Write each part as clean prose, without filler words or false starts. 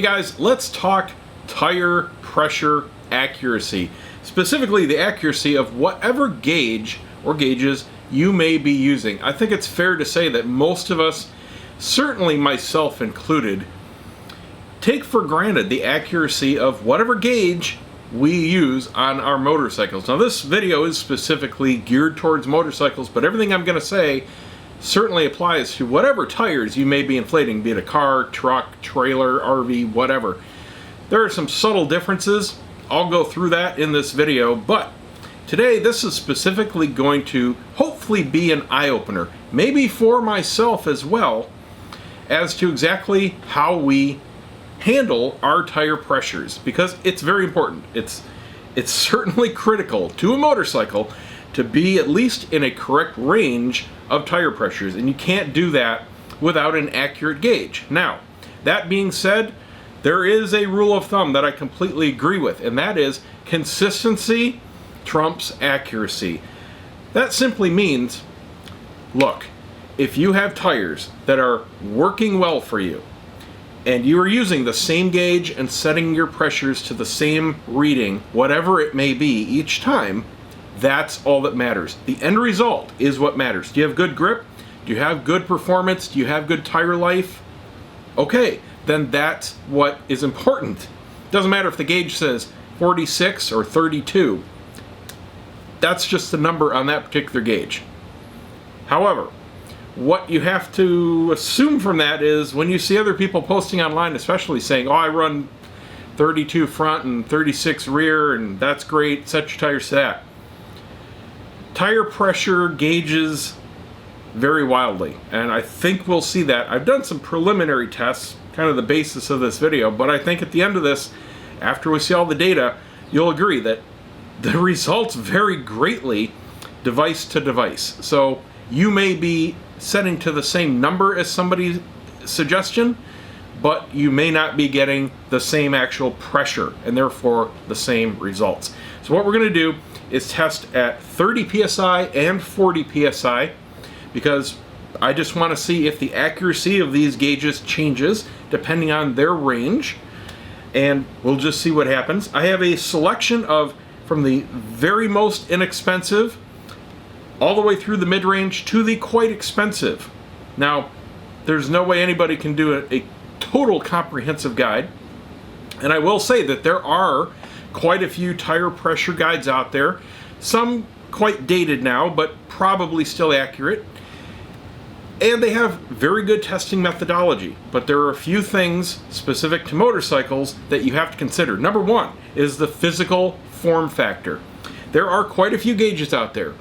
guys, let's talk tire pressure accuracy. Specifically the accuracy of whatever gauge or gauges you may be using. I think it's fair to say that most of us, certainly myself included, take for granted the accuracy of whatever gauge we use on our motorcycles. Now this video is specifically geared towards motorcycles, but everything I'm going to say certainly applies to whatever tires you may be inflating, be it a car, truck, trailer, RV, whatever. There are some subtle differences. I'll go through that in this video, but today this is specifically going to hopefully be an eye-opener, maybe for myself as well, as to exactly how we handle our tire pressures, because it's very important. It's certainly critical to a motorcycle to be at least in a correct range of tire pressures, and you can't do that without an accurate gauge. Now, that being said, there is a rule of thumb that I completely agree with, and that is consistency trumps accuracy. That simply means, look, if you have tires that are working well for you, and you are using the same gauge and setting your pressures to the same reading, whatever it may be each time, that's all that matters. The end result is what matters. Do you have good grip? Do you have good performance? Do you have good tire life? Okay, then that's what is important. Doesn't matter if the gauge says 46 or 32. That's just the number on that particular gauge. However, what you have to assume from that is when you see other people posting online, especially saying, oh, I run 32 front and 36 rear, and that's great, set your tires to that. Tire pressure gauges vary wildly, and I think we'll see that. I've done some preliminary tests, kind of the basis of this video, but I think at the end of this, after we see all the data, you'll agree that the results vary greatly device to device. So you may be setting to the same number as somebody's suggestion, but you may not be getting the same actual pressure and therefore the same results. So what we're going to do is test at 30 psi and 40 psi, because I just want to see if the accuracy of these gauges changes depending on their range, and we'll just see what happens. I have a selection of from the very most inexpensive all the way through the mid-range to the quite expensive. Now, there's no way anybody can do a total comprehensive guide, and I will say that there are quite a few tire pressure guides out there, some quite dated now, but probably still accurate, and they have very good testing methodology. But there are a few things specific to motorcycles that you have to consider. Number one is the physical form factor. There are quite a few gauges out there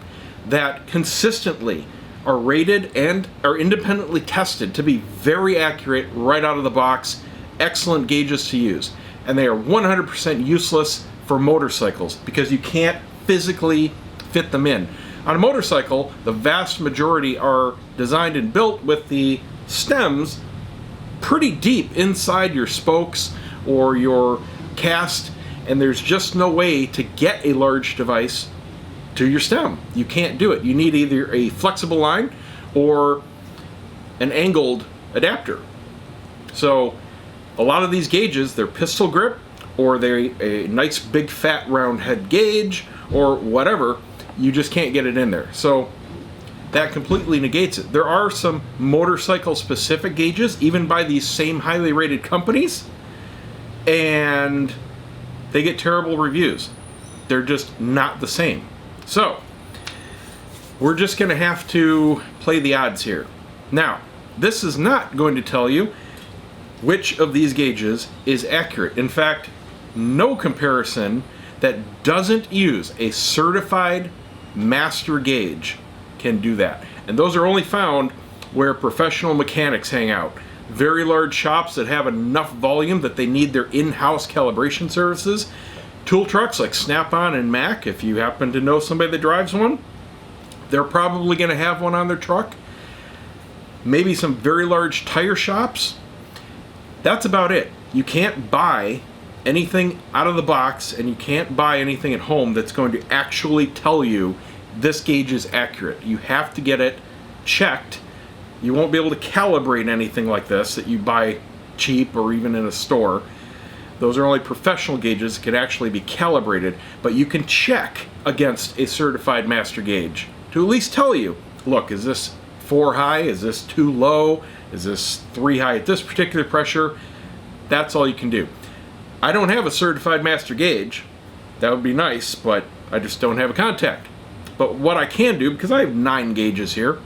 that consistently are rated and are independently tested to be very accurate right out of the box, excellent gauges to use. And they are 100% useless for motorcycles because you can't physically fit them in. On a motorcycle, the vast majority are designed and built with the stems pretty deep inside your spokes or your cast, and there's just no way to get a large device to your stem. You can't do it. You need either a flexible line or an angled adapter. So a lot of these gauges, they're pistol grip, or they're a nice big fat round head gauge, or whatever. You just can't get it in there. So that completely negates it. There are some motorcycle specific gauges, even by these same highly rated companies, and they get terrible reviews. They're just not the same. So we're just going to have to play the odds here. Now, this is not going to tell you which of these gauges is accurate. In fact, no comparison that doesn't use a certified master gauge can do that. And those are only found where professional mechanics hang out. Very large shops that have enough volume that they need their in-house calibration services. Tool trucks like Snap-on and Mac, if you happen to know somebody that drives one, they're probably going to have one on their truck. Maybe some very large tire shops. That's about it. You can't buy anything out of the box, and you can't buy anything at home that's going to actually tell you this gauge is accurate. You have to get it checked. You won't be able to calibrate anything like this that you buy cheap or even in a store. Those are only professional gauges that can actually be calibrated, but you can check against a certified master gauge to at least tell you, look, is this 4 high? Is this 2 low? Is this 3 high at this particular pressure? That's all you can do. I don't have a certified master gauge. That would be nice, but I just don't have a contact. But what I can do, because I have 9 gauges here,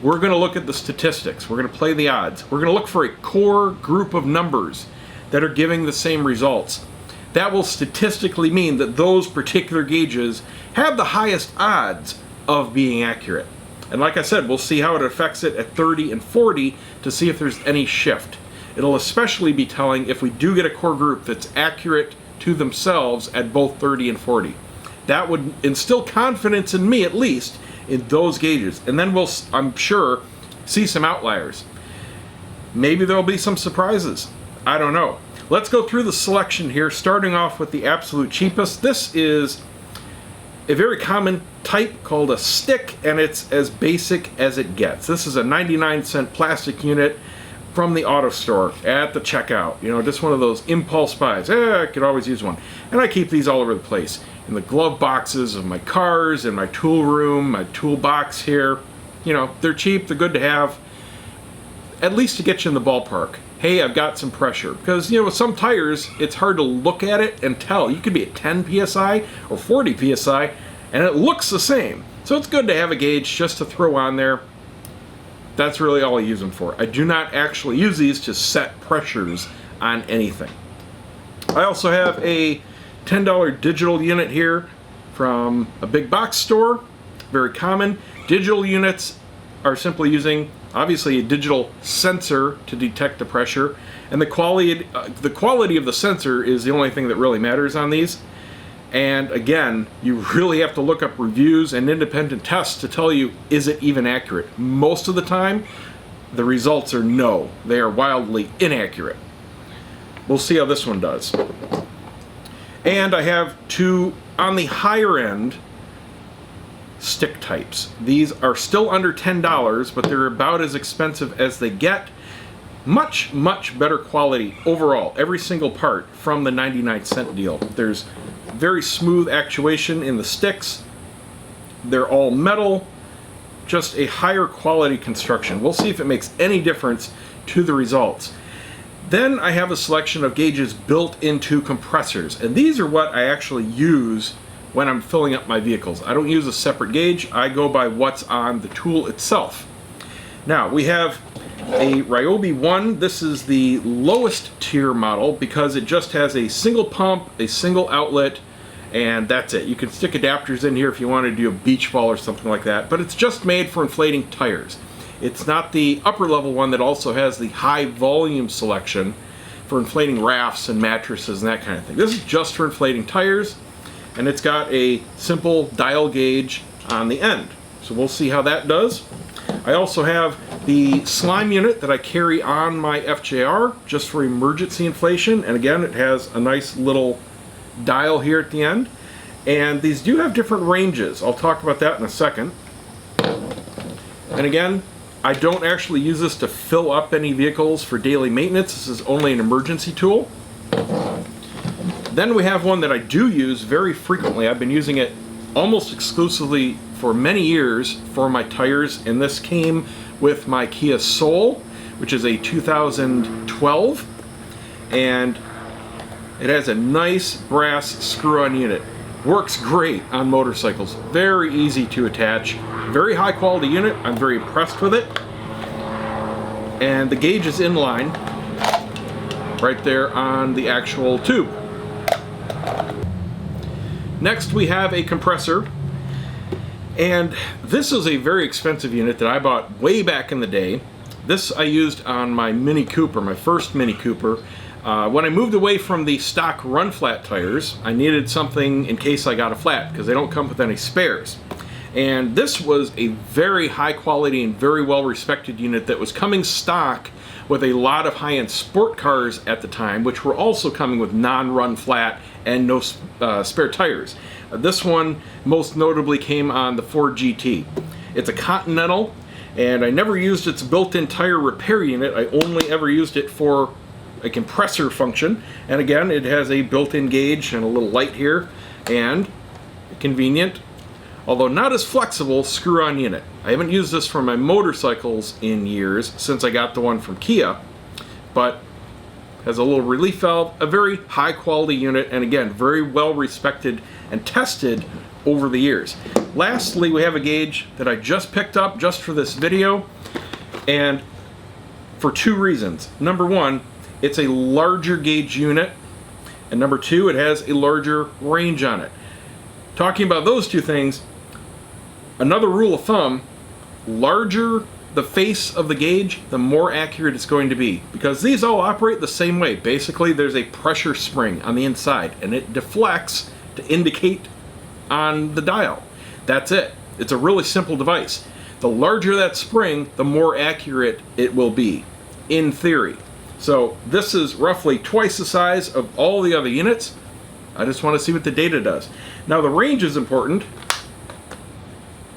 we're going to look at the statistics. We're going to play the odds. We're going to look for a core group of numbers that are giving the same results. That will statistically mean that those particular gauges have the highest odds of being accurate. And like I said, we'll see how it affects it at 30 and 40 to see if there's any shift. It'll especially be telling if we do get a core group that's accurate to themselves at both 30 and 40. That would instill confidence in me, at least, in those gauges. And then we'll, I'm sure, see some outliers. Maybe there'll be some surprises. I don't know. Let's go through the selection here, starting off with the absolute cheapest. This is a very common type called a stick, and it's as basic as it gets. This is a 99-cent plastic unit from the auto store at the checkout. You know, just one of those impulse buys. I could always use one. And I keep these all over the place. In the glove boxes of my cars, in my tool room, my toolbox here. You know, they're cheap, they're good to have. At least to get you in the ballpark. Hey, I've got some pressure. Because, you know, with some tires, it's hard to look at it and tell. You could be at 10 PSI or 40 PSI, and it looks the same. So it's good to have a gauge just to throw on there. That's really all I use them for. I do not actually use these to set pressures on anything. I also have a $10 digital unit here from a big box store. Very common. Digital units are simply using, obviously, a digital sensor to detect the pressure, and the quality of the sensor is the only thing that really matters on these. And again, you really have to look up reviews and independent tests to tell you, is it even accurate? Most of the time, the results are no. They are wildly inaccurate. We'll see how this one does. And I have 2 on the higher end stick types. These are still under $10, but they're about as expensive as they get. Much, much better quality overall, every single part from the 99-cent deal. There's very smooth actuation in the sticks. They're all metal, just a higher quality construction. We'll see if it makes any difference to the results. Then I have a selection of gauges built into compressors, and these are what I actually use when I'm filling up my vehicles. I don't use a separate gauge. I go by what's on the tool itself. Now, we have a Ryobi 1. This is the lowest tier model because it just has a single pump, a single outlet, and that's it. You can stick adapters in here if you want to do a beach ball or something like that, but it's just made for inflating tires. It's not the upper level one that also has the high volume selection for inflating rafts and mattresses and that kind of thing. This is just for inflating tires, and it's got a simple dial gauge on the end. So we'll see how that does. I also have the slime unit that I carry on my FJR just for emergency inflation, and again it has a nice little dial here at the end, and these do have different ranges. I'll talk about that in a second. And again, I don't actually use this to fill up any vehicles for daily maintenance. This is only an emergency tool. Then we have one that I do use very frequently. I've been using it almost exclusively for many years for my tires, and this came with my Kia Soul, which is a 2012, and it has a nice brass screw-on unit. Works great on motorcycles. Very easy to attach. Very high quality unit. I'm very impressed with it. And the gauge is in line right there on the actual tube. Next we have a compressor, and this is a very expensive unit that I bought way back in the day. This I used on my Mini Cooper, my first Mini Cooper. When I moved away from the stock run flat tires, I needed something in case I got a flat, because they don't come with any spares. And this was a very high quality and very well respected unit that was coming stock with a lot of high-end sport cars at the time, which were also coming with non-run flat and no spare tires. This one most notably came on the Ford GT. It's a Continental, and I never used its built-in tire repair unit. I only ever used it for a compressor function, and again, it has a built-in gauge and a little light here, and a convenient, although not as flexible, screw-on unit. I haven't used this for my motorcycles in years since I got the one from Kia, but has a little relief valve, a very high quality unit, and again, very well respected and tested over the years. Lastly, we have a gauge that I just picked up just for this video, and for two reasons. Number one, it's a larger gauge unit, and number two, it has a larger range on it. Talking about those two things, another rule of thumb, larger the face of the gauge, the more accurate it's going to be, because these all operate the same way. Basically, there's a pressure spring on the inside, and it deflects to indicate on the dial. That's it. It's a really simple device. The larger that spring, the more accurate it will be, in theory. So this is roughly twice the size of all the other units. I just want to see what the data does. Now the range is important.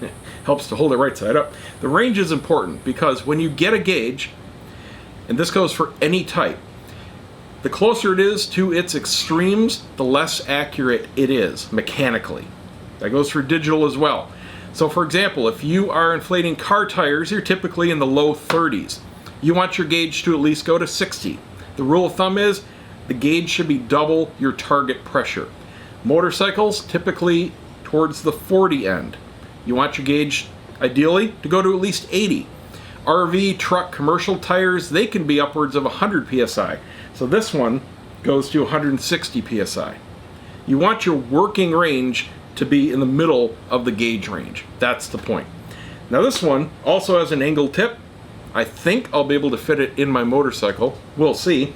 It helps to hold it right side up. The range is important because when you get a gauge, and this goes for any type, the closer it is to its extremes, the less accurate it is mechanically. That goes for digital as well. So for example, if you are inflating car tires, you're typically in the low 30s. You want your gauge to at least go to 60. The rule of thumb is the gauge should be double your target pressure. Motorcycles, typically towards the 40 end. You want your gauge, ideally, to go to at least 80. RV, truck, commercial tires, they can be upwards of 100 psi. So this one goes to 160 psi. You want your working range to be in the middle of the gauge range. That's the point. Now this one also has an angled tip. I think I'll be able to fit it in my motorcycle. We'll see.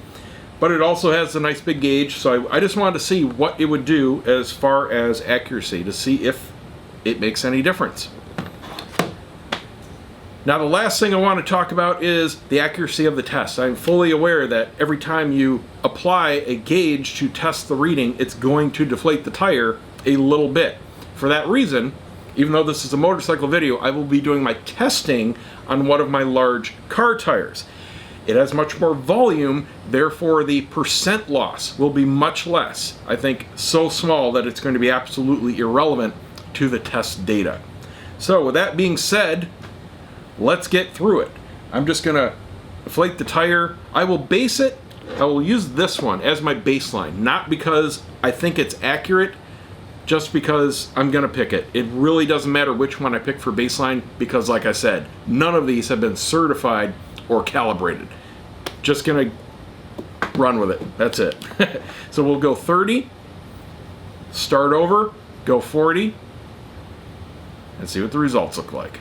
But it also has a nice big gauge, so I just wanted to see what it would do as far as accuracy, to see if it makes any difference. Now the last thing I want to talk about is the accuracy of the test. I'm fully aware that every time you apply a gauge to test the reading, it's going to deflate the tire a little bit. For that reason, even though this is a motorcycle video, I will be doing my testing on one of my large car tires. It has much more volume, therefore the percent loss will be much less. I think so small that it's going to be absolutely irrelevant to the test data. So with that being said, let's get through it. I'm just going to deflate the tire. I will use this one as my baseline, not because I think it's accurate, just because I'm going to pick it. It really doesn't matter which one I pick for baseline because, like I said, none of these have been certified or calibrated. Just going to run with it. That's it. So we'll go 30, start over, go 40, and see what the results look like.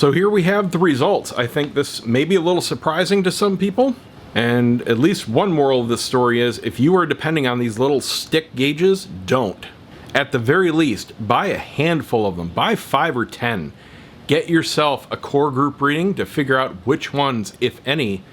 So here we have the results. I think this may be a little surprising to some people. And at least one moral of this story is, if you are depending on these little stick gauges, don't. At the very least, buy a handful of them. Buy 5 or 10. Get yourself a core group reading to figure out which ones, if any,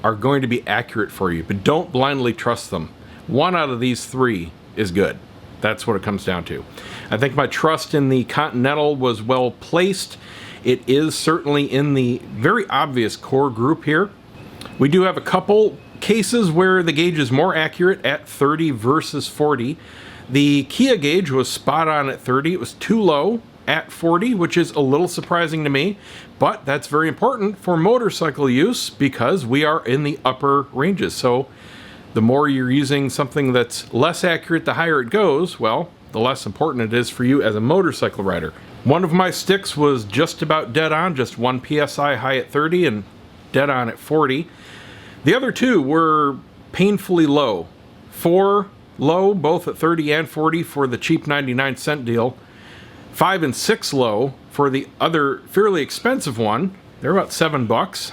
are going to be accurate for you. But don't blindly trust them. 1 out of these 3 is good. That's what it comes down to. I think my trust in the Continental was well placed. It is certainly in the very obvious core group here. We do have a couple cases where the gauge is more accurate at 30 versus 40. The Kia gauge was spot on at 30. It was too low at 40, which is a little surprising to me, but that's very important for motorcycle use because we are in the upper ranges. So the more you're using something that's less accurate, the higher it goes, well, the less important it is for you as a motorcycle rider. One of my sticks was just about dead on, just 1 PSI high at 30 and dead on at 40. The other 2 were painfully low. 4 low, both at 30 and 40 for the cheap 99-cent deal. 5 and 6 low for the other fairly expensive one. They're about $7.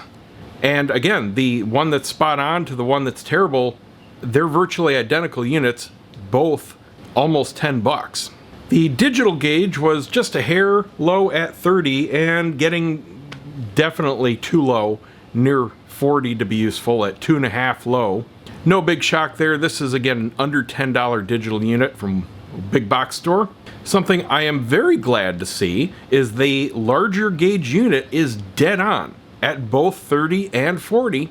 And again, the one that's spot on to the one that's terrible, they're virtually identical units, both almost $10. The digital gauge was just a hair low at 30 and getting definitely too low, near 40 to be useful, at 2.5 low. No big shock there. This is again an under $10 digital unit from a big box store. Something I am very glad to see is the larger gauge unit is dead on at both 30 and 40.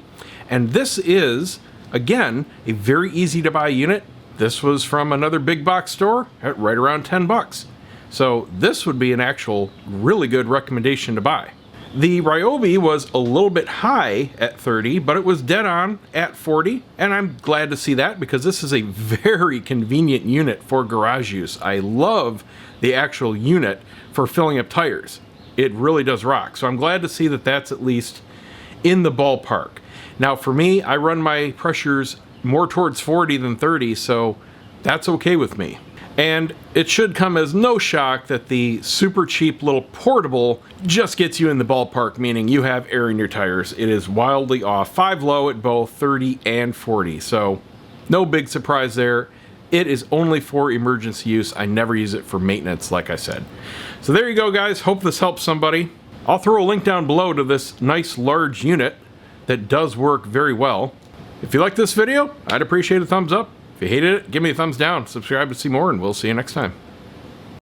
And this is, again, a very easy to buy unit. This was from another big box store at right around $10. So this would be an actual really good recommendation to buy. The Ryobi was a little bit high at 30, but it was dead on at 40, and I'm glad to see that because this is a very convenient unit for garage use. I love the actual unit for filling up tires. It really does rock, so I'm glad to see that that's at least in the ballpark. Now for me, I run my pressures more towards 40 than 30, so that's okay with me. And it should come as no shock that the super cheap little portable just gets you in the ballpark, meaning you have air in your tires. It is wildly off. 5 low at both 30 and 40, so no big surprise there. It is only for emergency use. I never use it for maintenance, like I said. So there you go, guys. Hope this helps somebody. I'll throw a link down below to this nice large unit that does work very well. If you liked this video, I'd appreciate a thumbs up. If you hated it, give me a thumbs down. Subscribe to see more, and we'll see you next time.